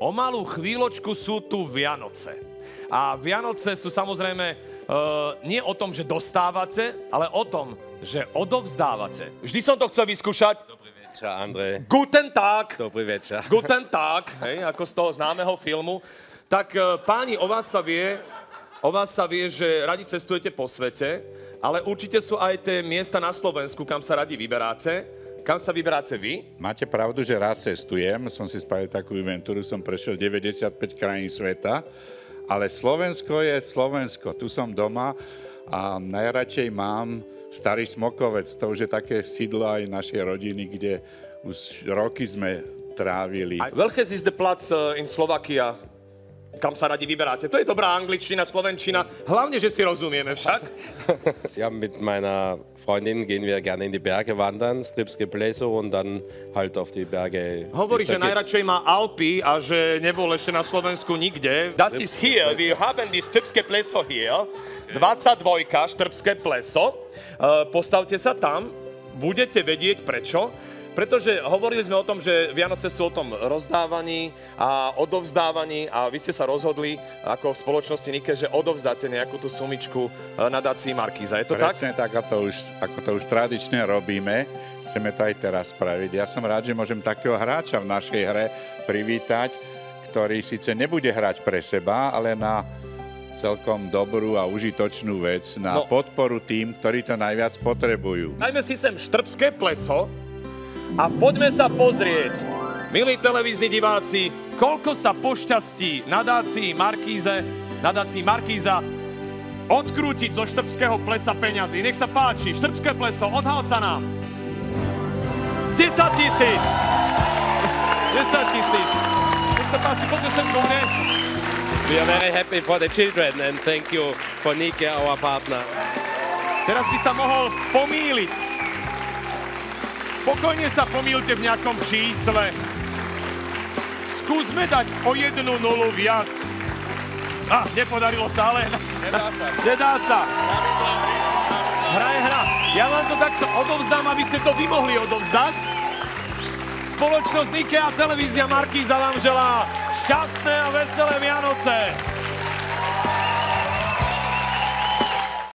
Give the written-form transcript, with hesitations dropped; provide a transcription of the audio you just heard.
O malú chvíľočku sú tu Vianoce. A Vianoce sú samozrejme nie o tom, že dostávate, ale o tom, že odovzdávate. Vždy som to chcel vyskúšať. Dobrý večer, Andrej. Guten Tag. Dobrý večer. Guten Tag, hej, ako z toho známeho filmu. Tak páni, o vás sa vie, že radi cestujete po svete, ale určite sú aj tie miesta na Slovensku, kam sa radi vyberáte. Kam sa vyberáte vy? Máte pravdu, že rád cestujem. Som si spravil takú inventúru, som prešiel 95 krajín sveta, ale Slovensko je Slovensko. Tu som doma a najradšej mám Starý Smokovec. To už je také sídlo aj našej rodiny, kde už roky sme trávili. Welches ist the Platz in Slovakia? Kam sa radi vyberáte? To je dobrá angličtina, slovenčina. Hlavne, že si rozumieme však. Ja, mit meiner Freundin gehen wir gerne in die Berge wandern, Strbské pleso und dann halt auf die Berge. Hovorí, že najradšej má Alpy a že nebol ešte na Slovensku nikde. Das ist hier, wir haben die Strbské pleso hier. 22, Strbské pleso. Postavte sa tam, budete vedieť prečo. Pretože hovorili sme o tom, že Vianoce sú o tom rozdávaní a odovzdávaní a vy ste sa rozhodli ako v spoločnosti Nike, že odovzdáte nejakú tú sumičku nadácii Markíza. Je to tak? Presne tak, ako to už tradične robíme. Chceme to aj teraz spraviť. Ja som rád, že môžem takého hráča v našej hre privítať, ktorý síce nebude hrať pre seba, ale na celkom dobrú a užitočnú vec, na podporu tým, ktorí to najviac potrebujú. Dajme si sem Štrbské pleso a poďme sa pozrieť, milí televízni diváci, koľko sa pošťastí nadácii Markíza odkrútiť zo Štrbského plesa peňazí. Nech sa páči, Štrbské pleso, odhal sa nám. 10 000. 10 000. Nech sa páči, poďme sem ku mne. We are very happy for the children and thank you for Nike, our partner. Teraz by sa mohol pomýliť. Pokojne sa pomýlte v nejakom čísle. Skúsme dať o 1 nulu viac. Nepodarilo sa, ale... Nedá sa. Hra je hra. Ja vám to takto odovzdám, aby ste to vy mohli odovzdať. Spoločnosť Nike a televízia Markíza vám želá šťastné a veselé Vianoce.